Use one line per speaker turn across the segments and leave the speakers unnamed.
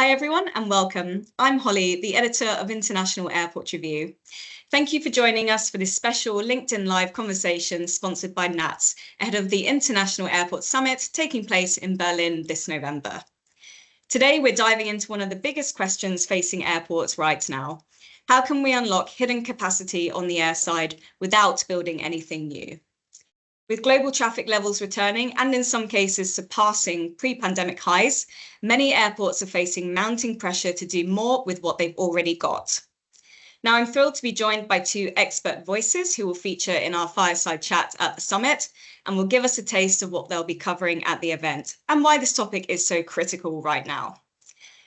Hi everyone and welcome. I'm Holly, the editor of International Airport Review. Thank you for joining us for this special LinkedIn Live conversation sponsored by NATS ahead of the International Airport Summit taking place in Berlin this November. Today we're diving into one of the biggest questions facing airports right now. How can we unlock hidden capacity on the airside without building anything new? With global traffic levels returning and in some cases surpassing pre-pandemic highs, many airports are facing mounting pressure to do more with what they've already got. Now, I'm thrilled to be joined by two expert voices who will feature in our fireside chat at the summit and will give us a taste of what they'll be covering at the event and why this topic is so critical right now.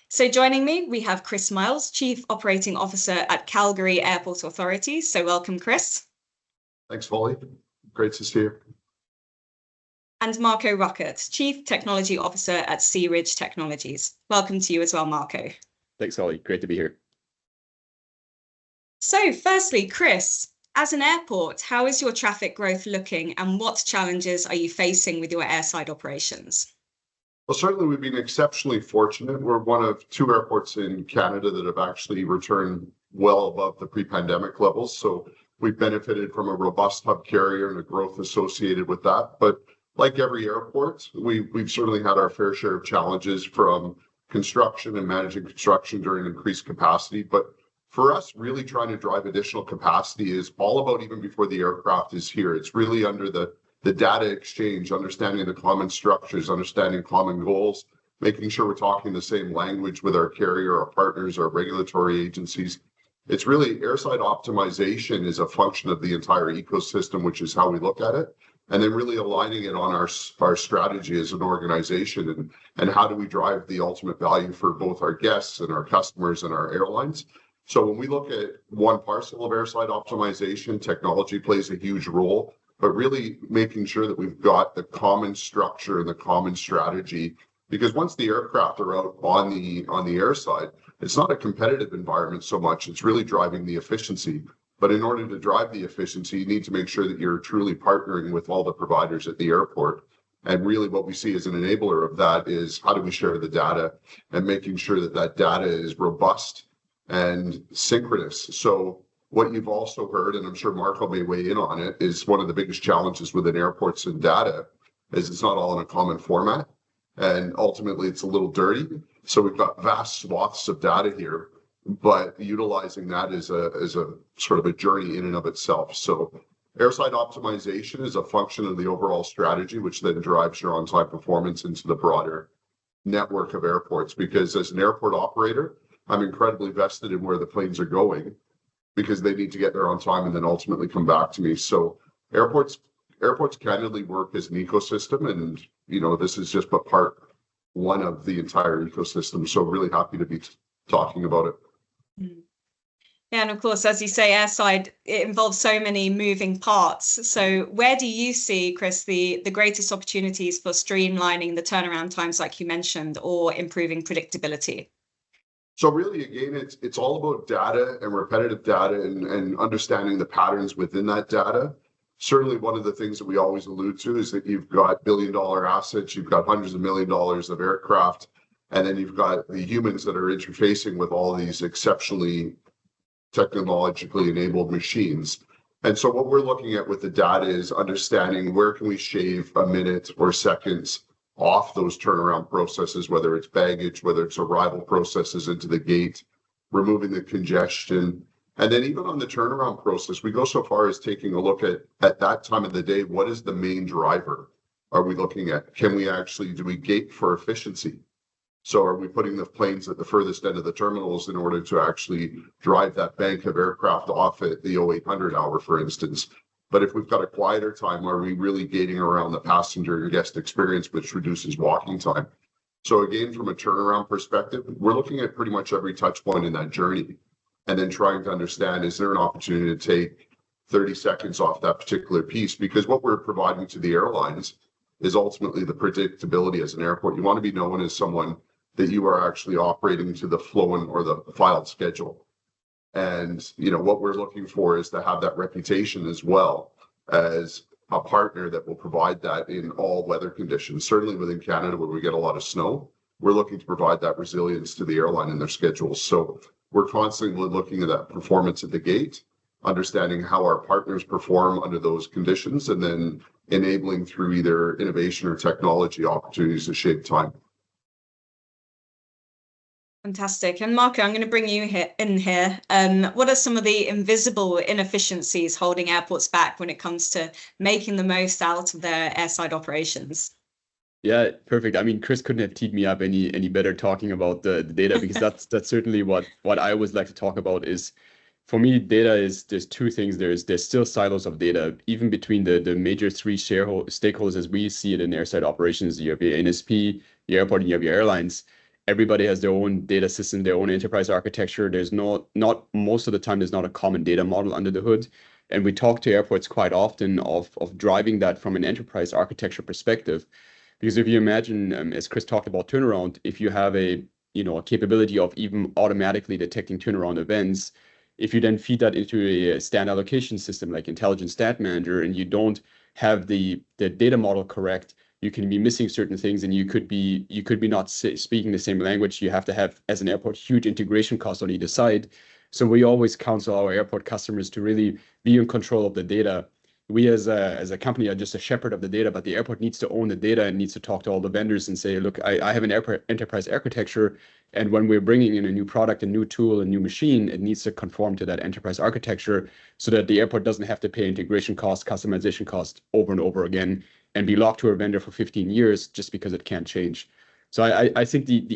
So joining me, we have Chris Miles, Chief Operating Officer at Calgary Airport Authority. So welcome, Chris.
Thanks, Holly. Great to see you.
And Marco Rueckert, Chief Technology Officer at Searidge Technologies. Welcome to you as well, Marco.
Thanks, Holly. Great to be here.
So firstly, Chris, as an airport, how is your traffic growth looking and what challenges are you facing with your airside operations?
Well, certainly we've been exceptionally fortunate. We're one of two airports in Canada that have actually returned well above the pre-pandemic levels. So we've benefited from a robust hub carrier and the growth associated with that. But like every airport, we've certainly had our fair share of challenges from construction and managing construction during increased capacity. But for us, really trying to drive additional capacity is all about even before the aircraft is here. It's really under the data exchange, understanding the common structures, understanding common goals, making sure we're talking the same language with our carrier, our partners, our regulatory agencies. It's really airside optimization is a function of the entire ecosystem, which is how we look at it. And then really aligning it on our strategy as an organization and how do we drive the ultimate value for both our guests and our customers and our airlines. So when we look at one parcel of airside optimization, technology plays a huge role, but really making sure that we've got the common structure and the common strategy, because once the aircraft are out on the airside, it's not a competitive environment so much, it's really driving the efficiency. But in order to drive the efficiency, you need to make sure that you're truly partnering with all the providers at the airport. And really what we see as an enabler of that is how do we share the data and making sure that that data is robust and synchronous. So what you've also heard, and I'm sure Marco may weigh in on it, is one of the biggest challenges within airports and data is it's not all in a common format. And ultimately it's a little dirty. So we've got vast swaths of data here, but utilizing that is a sort of a journey in and of itself. So airside optimization is a function of the overall strategy, which then drives your on-time performance into the broader network of airports. Because as an airport operator, I'm incredibly vested in where the planes are going because they need to get there on time and then ultimately come back to me. So airports candidly work as an ecosystem, and this is just but part one of the entire ecosystem. So really happy to be talking about it.
Yeah, and of course, as you say, airside, it involves so many moving parts. So where do you see, Chris, the greatest opportunities for streamlining the turnaround times, like you mentioned, or improving predictability?
So really, again, it's all about data and repetitive data and understanding the patterns within that data. Certainly, one of the things that we always allude to is that you've got billion-dollar assets, you've got hundreds of $1 million of aircraft, and then you've got the humans that are interfacing with all these exceptionally technologically enabled machines. And so what we're looking at with the data is understanding where can we shave a minute or seconds off those turnaround processes, whether it's baggage, whether it's arrival processes into the gate, removing the congestion. And then even on the turnaround process, we go so far as taking a look at that time of the day, what is the main driver are we looking at? Do we gate for efficiency? So are we putting the planes at the furthest end of the terminals in order to actually drive that bank of aircraft off at the 0800 hour, for instance? But if we've got a quieter time, are we really gating around the passenger and guest experience, which reduces walking time? So again, from a turnaround perspective, we're looking at pretty much every touch point in that journey and then trying to understand, is there an opportunity to take 30 seconds off that particular piece? Because what we're providing to the airlines is ultimately the predictability as an airport. You want to be known as someone that you are actually operating to the flown or the filed schedule. And what we're looking for is to have that reputation as well as a partner that will provide that in all weather conditions. Certainly within Canada, where we get a lot of snow, we're looking to provide that resilience to the airline in their schedules. So we're constantly looking at that performance at the gate, understanding how our partners perform under those conditions, and then enabling through either innovation or technology opportunities to shape time.
Fantastic. And Marco, I'm going to bring you in here. What are some of the invisible inefficiencies holding airports back when it comes to making the most out of their airside operations?
Yeah, perfect. I mean, Chris couldn't have teed me up any better talking about the data, because that's certainly what I always like to talk about. Is for me, data is, there's two things. There's still silos of data, even between the major three stakeholders as we see it in airside operations. You have your NSP, the airport, and you have your airlines. Everybody has their own data system, their own enterprise architecture. There's not most of the time, there's not a common data model under the hood. And we talk to airports quite often of driving that from an enterprise architecture perspective. Because if you imagine, as Chris talked about turnaround, if you have a capability of even automatically detecting turnaround events, if you then feed that into a stand allocation system like Intelligent Stat Manager, and you don't have the data model correct, you can be missing certain things, and you could be not speaking the same language. You have to have, as an airport, huge integration costs on either side. So we always counsel our airport customers to really be in control of the data. We as a company are just a shepherd of the data, but the airport needs to own the data and needs to talk to all the vendors and say, look, I have an enterprise architecture, and when we're bringing in a new product, a new tool, a new machine, it needs to conform to that enterprise architecture so that the airport doesn't have to pay integration costs, customization costs over and over again, and be locked to a vendor for 15 years just because it can't change. So I think the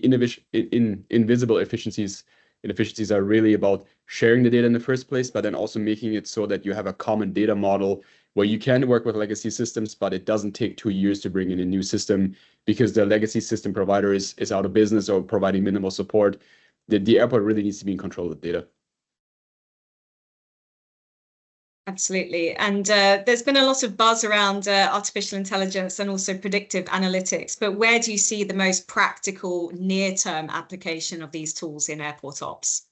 invisible inefficiencies are really about sharing the data in the first place, but then also making it so that you have a common data model where you can work with legacy systems, but it doesn't take 2 years to bring in a new system because the legacy system provider is out of business or providing minimal support. The airport really needs to be in control of the data.
Absolutely. And there's been a lot of buzz around artificial intelligence and also predictive analytics, but where do you see the most practical near-term application of these tools in airport ops?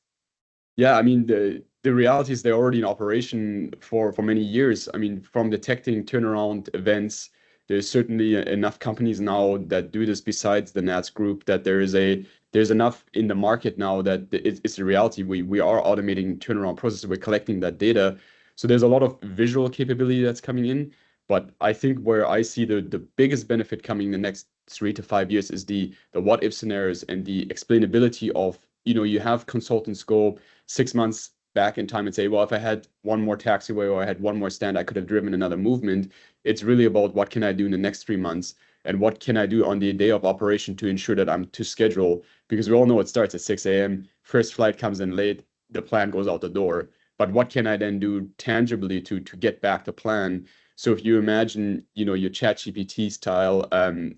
Yeah, I mean, the reality is they're already in operation for many years. I mean, from detecting turnaround events, there's certainly enough companies now that do this besides the NATS group, that there's enough in the market now that it's a reality. We are automating turnaround processes. We're collecting that data. So there's a lot of visual capability that's coming in. But I think where I see the biggest benefit coming in the next 3 to 5 years is the what if scenarios and the explainability of, you have consultants go 6 months back in time and say, well, if I had one more taxiway or I had one more stand, I could have driven another movement. It's really about what can I do in the next 3 months and what can I do on the day of operation to ensure that I'm to schedule, because we all know it starts at 6 a.m. First flight comes in late, the plan goes out the door. But what can I then do tangibly to get back to plan? So if you imagine, your ChatGPT style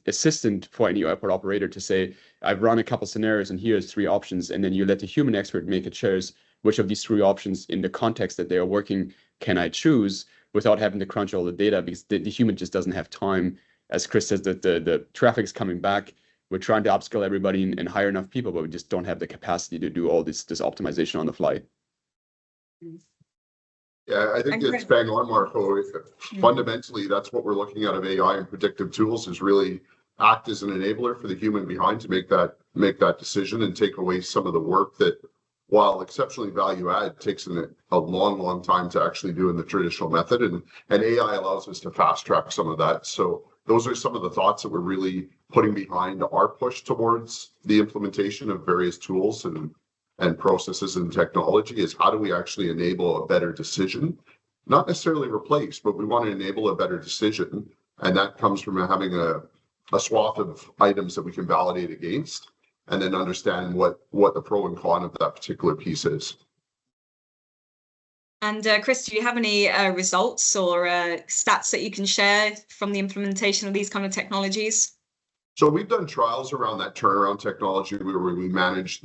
assistant for any airport operator to say, I've run a couple scenarios and here's 3 options, and then you let the human expert make a choice which of these 3 options in the context that they are working can I choose without having to crunch all the data, because the human just doesn't have time. As Chris says, that the traffic is coming back. We're trying to upskill everybody and hire enough people, but we just don't have the capacity to do all this optimization on the fly.
Yeah, I think it's bang on, Marco. Fundamentally, that's what we're looking at of AI and predictive tools, is really act as an enabler for the human behind to make that decision and take away some of the work that, while exceptionally value add, takes a long time to actually do in the traditional method. And AI allows us to fast track some of that. So those are some of the thoughts that we're really putting behind our push towards the implementation of various tools and processes and technology, is how do we actually enable a better decision? Not necessarily replace, but we want to enable a better decision. And that comes from having a swath of items that we can validate against, and then understand what the pro and con of that particular piece is.
And Chris, do you have any results or stats that you can share from the implementation of these kind of technologies?
So we've done trials around that turnaround technology where we manage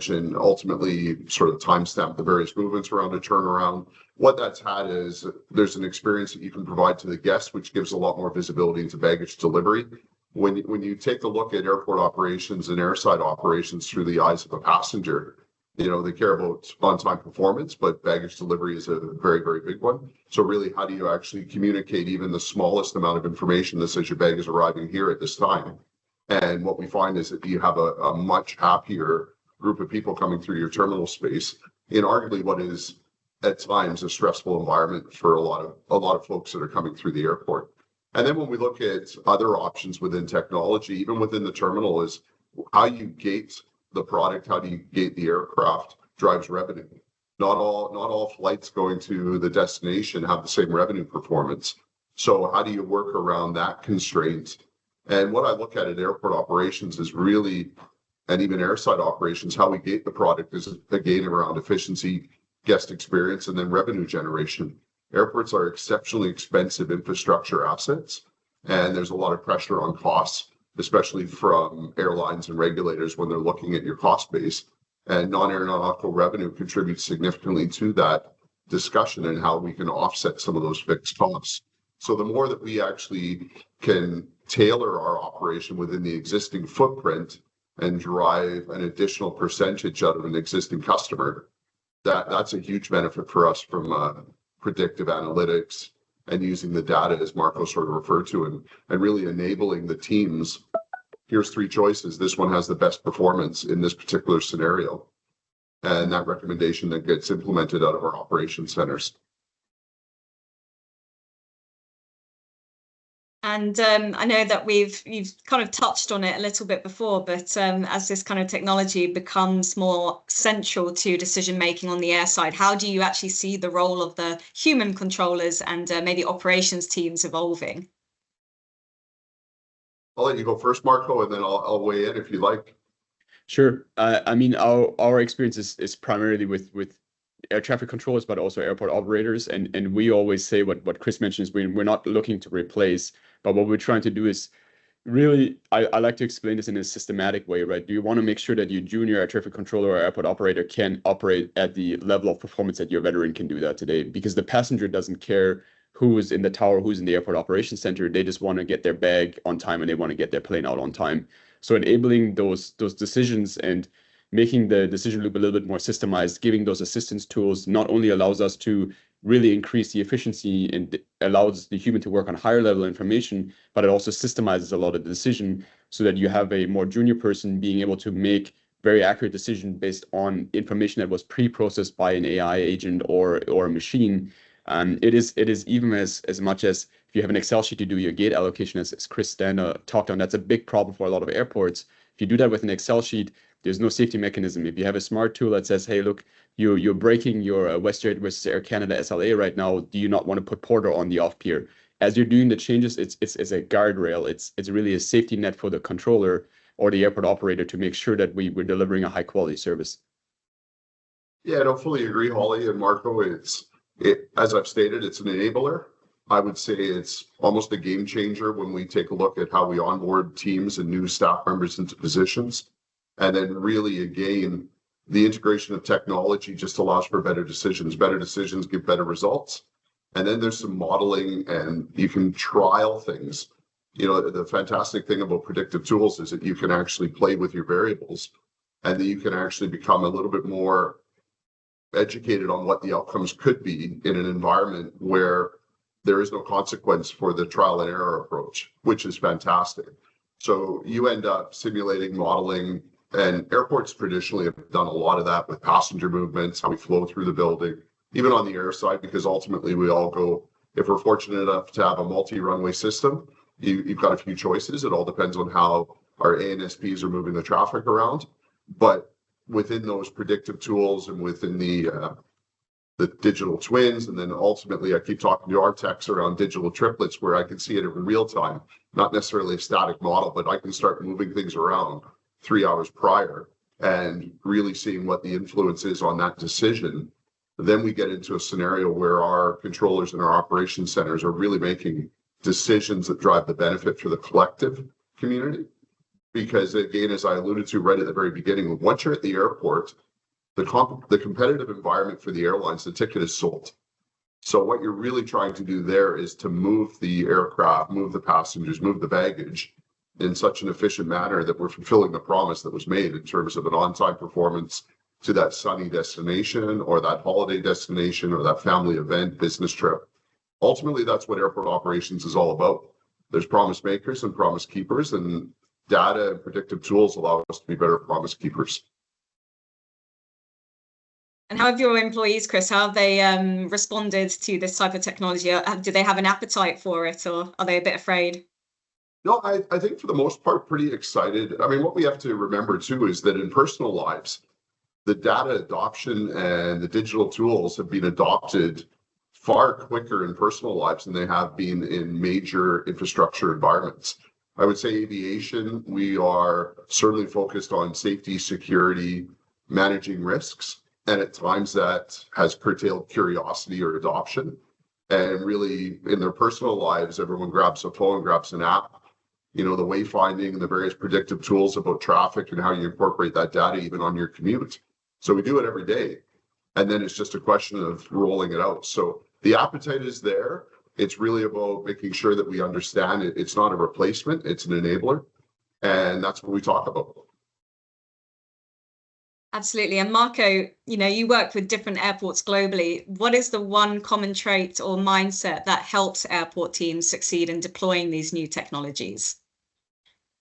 and ultimately sort of timestamp the various movements around a turnaround. What that's had is there's an experience that you can provide to the guest, which gives a lot more visibility into baggage delivery. When you take a look at airport operations and airside operations through the eyes of a passenger, they care about on-time performance, but baggage delivery is a very, very big one. So really, how do you actually communicate even the smallest amount of information that says your bag is arriving here at this time? And what we find is that you have a much happier group of people coming through your terminal space in arguably what is at times a stressful environment for a lot of folks that are coming through the airport. And then when we look at other options within technology, even within the terminal, is how you gate the product, how do you gate the aircraft drives revenue. Not all flights going to the destination have the same revenue performance. So how do you work around that constraint? And what I look at airport operations is really, and even airside operations, how we gate the product is again around efficiency, guest experience, and then revenue generation. Airports are exceptionally expensive infrastructure assets, and there's a lot of pressure on costs, especially from airlines and regulators when they're looking at your cost base. And non-aeronautical revenue contributes significantly to that discussion and how we can offset some of those fixed costs. So the more that we actually can tailor our operation within the existing footprint and drive an additional percentage out of an existing customer, that's a huge benefit for us from predictive analytics and using the data, as Marco sort of referred to, and really enabling the teams. Here's 3 choices. This one has the best performance in this particular scenario. And that recommendation then gets implemented out of our operation centers.
And I know that you've kind of touched on it a little bit before, but as this kind of technology becomes more central to decision making on the airside, how do you actually see the role of the human controllers and maybe operations teams evolving?
I'll let you go first, Marco, and then I'll weigh in if you like.
Sure. I mean, our experience is primarily with air traffic controllers, but also airport operators. And we always say what Chris mentions, we're not looking to replace, but what we're trying to do is really, I like to explain this in a systematic way, right? Do you want to make sure that your junior air traffic controller or airport operator can operate at the level of performance that your veteran can do that today? Because the passenger doesn't care who's in the tower, who's in the airport operations center. They just want to get their bag on time and they want to get their plane out on time. So enabling those decisions and making the decision loop a little bit more systemized, giving those assistance tools not only allows us to really increase the efficiency and allows the human to work on higher level information, but it also systemizes a lot of the decision so that you have a more junior person being able to make very accurate decision based on information that was pre-processed by an AI agent or a machine. It is even as much as if you have an Excel sheet to do your gate allocation, as Chris Standa talked on, that's a big problem for a lot of airports. If you do that with an Excel sheet, there's no safety mechanism. If you have a smart tool that says, hey, look, you're breaking your WestJet versus Air Canada SLA right now, do you not want to put Porter on the off pier? As you're doing the changes, it's a guardrail. It's really a safety net for the controller or the airport operator to make sure that we're delivering a high quality service.
Yeah, I don't fully agree, Holly and Marco. As I've stated, it's an enabler. I would say it's almost a game changer when we take a look at how we onboard teams and new staff members into positions. And then really, again, the integration of technology just allows for better decisions. Better decisions give better results. And then there's some modeling and you can trial things. You know, the fantastic thing about predictive tools is that you can actually play with your variables and that you can actually become a little bit more educated on what the outcomes could be in an environment where there is no consequence for the trial and error approach, which is fantastic. So you end up simulating, modeling, and airports traditionally have done a lot of that with passenger movements, how we flow through the building, even on the air side, because ultimately we all go, if we're fortunate enough to have a multi-runway system, you've got a few choices. It all depends on how our ANSPs are moving the traffic around. But within those predictive tools and within the digital twins, and then ultimately I keep talking to our techs around digital triplets where I can see it in real time, not necessarily a static model, but I can start moving things around 3 hours prior and really seeing what the influence is on that decision. Then we get into a scenario where our controllers and our operations centers are really making decisions that drive the benefit for the collective community. Because again, as I alluded to right at the very beginning, once you're at the airport, the competitive environment for the airlines, the ticket is sold. So what you're really trying to do there is to move the aircraft, move the passengers, move the baggage in such an efficient manner that we're fulfilling the promise that was made in terms of an on-time performance to that sunny destination or that holiday destination or that family event, business trip. Ultimately, that's what airport operations is all about. There's promise makers and promise keepers, and data and predictive tools allow us to be better promise keepers.
And how have your employees, Chris, how have they responded to this type of technology? Do they have an appetite for it, or are they a bit afraid?
No, I think for the most part, pretty excited. I mean, what we have to remember too is that in personal lives, the data adoption and the digital tools have been adopted far quicker in personal lives than they have been in major infrastructure environments. I would say aviation, we are certainly focused on safety, security, managing risks. And at times that has curtailed curiosity or adoption. And really in their personal lives, everyone grabs a phone, grabs an app, you know, the wayfinding and the various predictive tools about traffic and how you incorporate that data even on your commute. So we do it every day. And then it's just a question of rolling it out. So the appetite is there. It's really about making sure that we understand it. It's not a replacement, it's an enabler. And that's what we talk about.
Absolutely. And Marco, you know, you work with different airports globally. What is the one common trait or mindset that helps airport teams succeed in deploying these new technologies?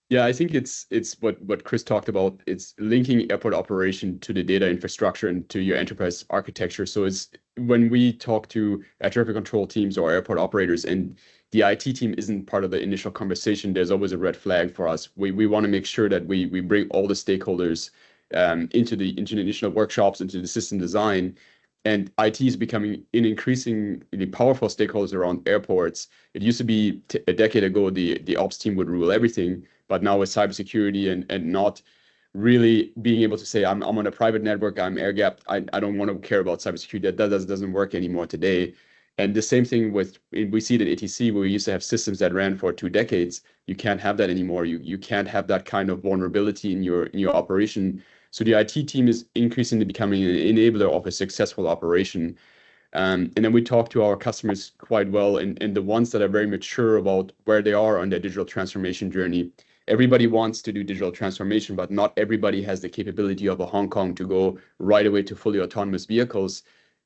Yeah, I think it's what Chris talked about. It's linking airport operation to the data infrastructure and to your enterprise architecture. So it's when we talk to air traffic control teams or airport operators and the IT team isn't part of the initial conversation, there's always a red flag for us. We want to make sure that we bring all the stakeholders into the initial workshops, into the system design. And IT is becoming an increasingly powerful stakeholders around airports. It used to be a decade ago, the ops team would rule everything, but now with cybersecurity and not really being able to say, I'm on a private network, I'm air gapped, I don't want to care about cybersecurity. That doesn't work anymore today. And the same thing we see it at ATC, where we used to have systems that ran for 2 decades. You can't have that anymore. You can't have that kind of vulnerability in your operation. So the IT team is increasingly becoming an enabler of a successful operation. And then we talk to our customers quite well, and the ones that are very mature about where they are on their digital transformation journey. Everybody wants to do digital transformation, but not everybody has the capability of a Hong Kong to go right away to fully autonomous vehicles.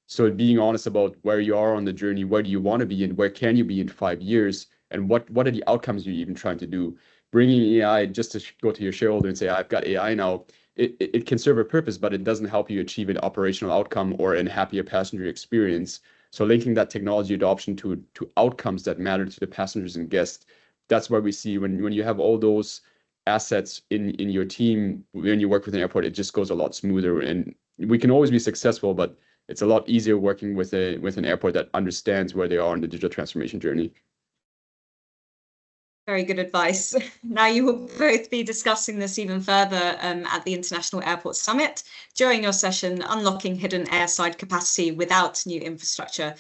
So being honest about where you are on the journey, where do you want to be and where can you be in 5 years, and what are the outcomes you're even trying to do? Bringing AI just to go to your shareholder and say, I've got AI now, it can serve a purpose, but it doesn't help you achieve an operational outcome or a happier passenger experience. So linking that technology adoption to outcomes that matter to the passengers and guests, that's where we see when you have all those assets in your team, when you work with an airport, it just goes a lot smoother. And we can always be successful, but it's a lot easier working with an airport that understands where they are on the digital transformation journey.
Very good advice. Now you will both be discussing this even further at the International Airport Summit during your session, Unlocking Hidden Airside Capacity Without New Infrastructure,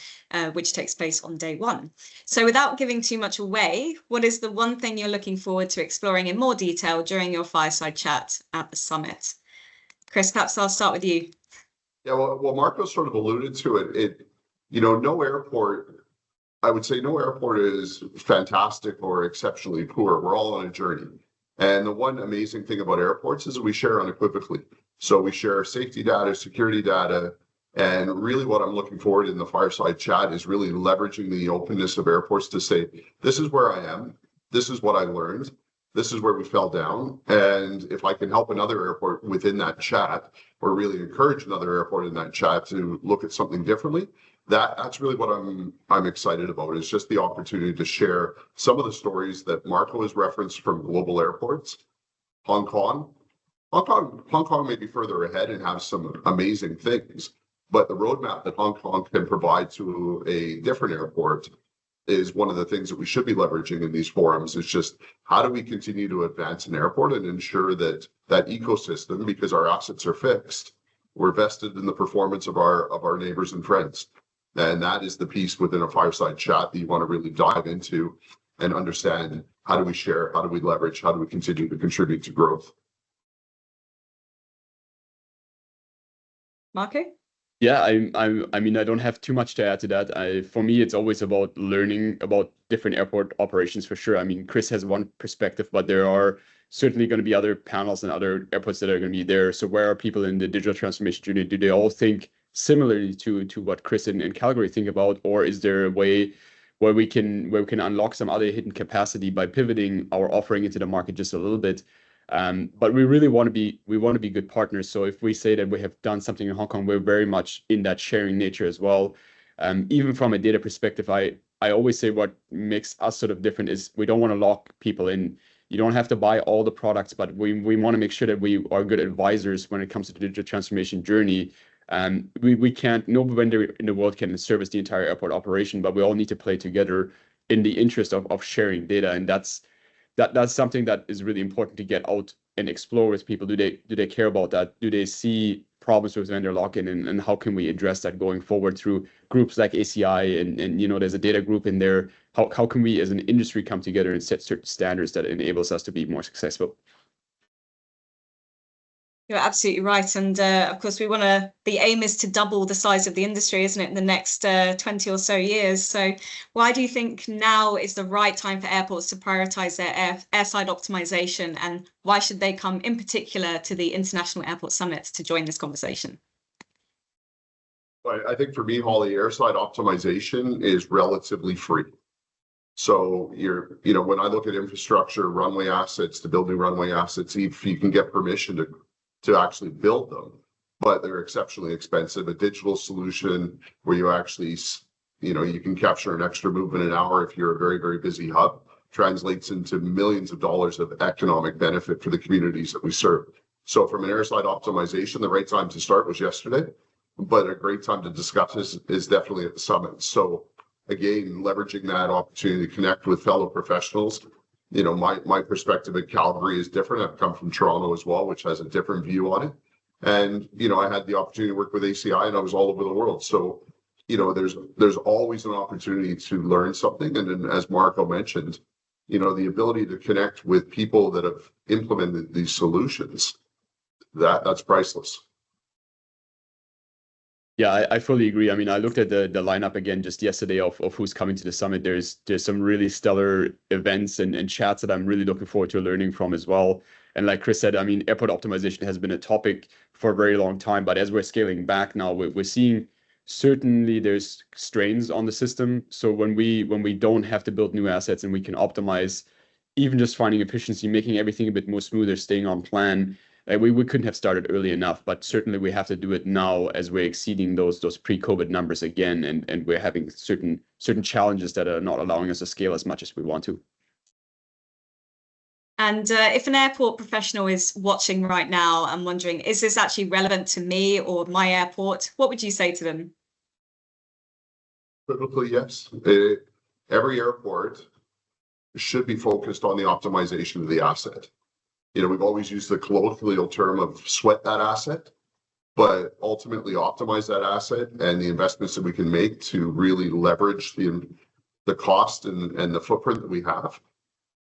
which takes place on day 1. So without giving too much away, what is the one thing you're looking forward to exploring in more detail during your fireside chat at the summit? Chris, perhaps I'll start with you.
Yeah, well, Marco sort of alluded to it. You know, I would say no airport is fantastic or exceptionally poor. We're all on a journey. And the one amazing thing about airports is that we share unequivocally. So we share safety data, security data, and really what I'm looking forward in the fireside chat is really leveraging the openness of airports to say, this is where I am, this is what I learned, this is where we fell down. And if I can help another airport within that chat, or really encourage another airport in that chat to look at something differently, that's really what I'm excited about, is just the opportunity to share some of the stories that Marco has referenced from global airports. Hong Kong may be further ahead and have some amazing things, but the roadmap that Hong Kong can provide to a different airport is one of the things that we should be leveraging in these forums. Is just how do we continue to advance an airport and ensure that ecosystem, because our assets are fixed, we're vested in the performance of our neighbors and friends. And that is the piece within a fireside chat that you want to really dive into and understand. How do we share? How do we leverage? How do we continue to contribute to growth?
Marco?
Yeah, I mean, I don't have too much to add to that. For me, it's always about learning about different airport operations for sure. I mean, Chris has one perspective, but there are certainly going to be other panels and other airports that are going to be there. So where are people in the digital transformation journey? Do they all think similarly to what Chris and Calgary think about, or is there a way where we can unlock some other hidden capacity by pivoting our offering into the market just a little bit. But we really want to be good partners. So if we say that we have done something in Hong Kong, we're very much in that sharing nature as well. Even from a data perspective, I always say what makes us sort of different is we don't want to lock people in. You don't have to buy all the products, but we want to make sure that we are good advisors when it comes to the digital transformation journey. We can't, no vendor in the world can service the entire airport operation, but we all need to play together in the interest of sharing data. And that's something that is really important to get out and explore with people. Do they care about that? Do they see problems with vendor lock-in, and how can we address that going forward through groups like ACI and there's a data group in there. How can we as an industry come together and set certain standards that enables us to be more successful?
You're absolutely right. And of course, the aim is to double the size of the industry, isn't it, in the next 20 or so years. So why do you think now is the right time for airports to prioritize their airside optimization, and why should they come in particular to the International Airport Summit to join this conversation?
I think for me, Holly, airside optimization is relatively free. So when I look at infrastructure, runway assets, to build new runway assets, if you can get permission to actually build them, but they're exceptionally expensive. A digital solution where you actually, you can capture an extra move in an hour if you're a very, very busy hub, translates into millions of dollars of economic benefit for the communities that we serve. So from an airside optimization, the right time to start was yesterday, but a great time to discuss is definitely at the summit. So again, leveraging that opportunity to connect with fellow professionals. My perspective at Calgary is different. I've come from Toronto as well, which has a different view on it. And, I had the opportunity to work with ACI, and I was all over the world. So, there's always an opportunity to learn something. And then, as Marco mentioned, the ability to connect with people that have implemented these solutions, that's priceless.
Yeah, I fully agree. I mean, I looked at the lineup again just yesterday of who's coming to the summit. There's some really stellar events and chats that I'm really looking forward to learning from as well. And like Chris said, I mean, airport optimization has been a topic for a very long time, but as we're scaling back now, we're seeing certainly there's strains on the system. So when we don't have to build new assets and we can optimize, even just finding efficiency, making everything a bit more smoother, staying on plan. We couldn't have started early enough, but certainly we have to do it now as we're exceeding those pre-COVID numbers again, and we're having certain challenges that are not allowing us to scale as much as we want to.
And if an airport professional is watching right now and wondering, is this actually relevant to me or my airport, what would you say to them?
Typically, yes. Every airport should be focused on the optimization of the asset. We've always used the colloquial term of sweat that asset, but ultimately optimize that asset and the investments that we can make to really leverage the cost and the footprint that we have.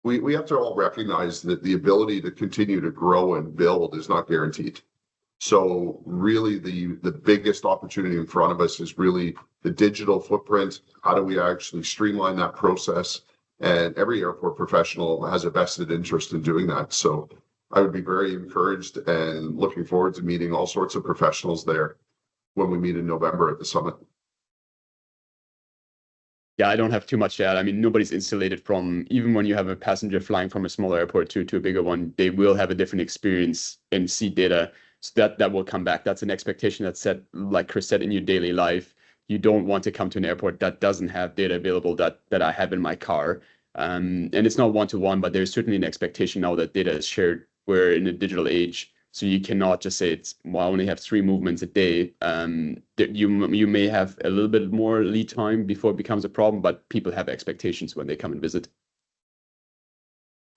We have to all recognize that the ability to continue to grow and build is not guaranteed. So really the biggest opportunity in front of us is really the digital footprint. How do we actually streamline that process? And every airport professional has a vested interest in doing that. So I would be very encouraged and looking forward to meeting all sorts of professionals there when we meet in November at the summit.
Yeah, I don't have too much to add. I mean, nobody's insulated from, even when you have a passenger flying from a smaller airport to a bigger one, they will have a different experience and see data. So that will come back. That's an expectation that's set, like Chris said, in your daily life. You don't want to come to an airport that doesn't have data available that I have in my car. And it's not one-to-one, but there's certainly an expectation now that data is shared. We're in a digital age, so you cannot just say I only have 3 movements a day. You may have a little bit more lead time before it becomes a problem, but people have expectations when they come and visit.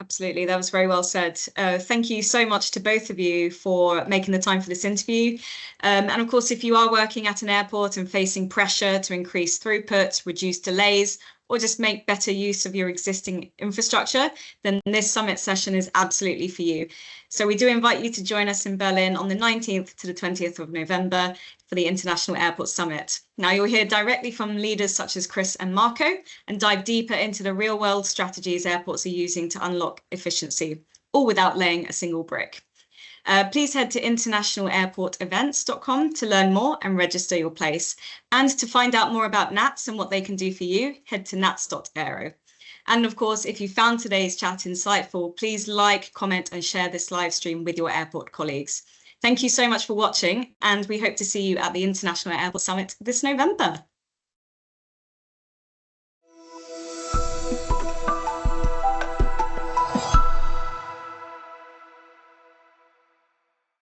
Absolutely, that was very well said. Thank you so much to both of you for making the time for this interview. And of course, if you are working at an airport and facing pressure to increase throughput, reduce delays, or just make better use of your existing infrastructure, then this summit session is absolutely for you. So we do invite you to join us in Berlin on the 19th to the 20th of November for the International Airport Summit. Now you'll hear directly from leaders such as Chris and Marco and dive deeper into the real world strategies airports are using to unlock efficiency, all without laying a single brick. Please head to internationalairportevents.com to learn more and register your place. And to find out more about NATS and what they can do for you, head to nats.aero. And of course, if you found today's chat insightful, please like, comment and share this live stream with your airport colleagues. Thank you so much for watching, and we hope to see you at the International Airport Summit this November.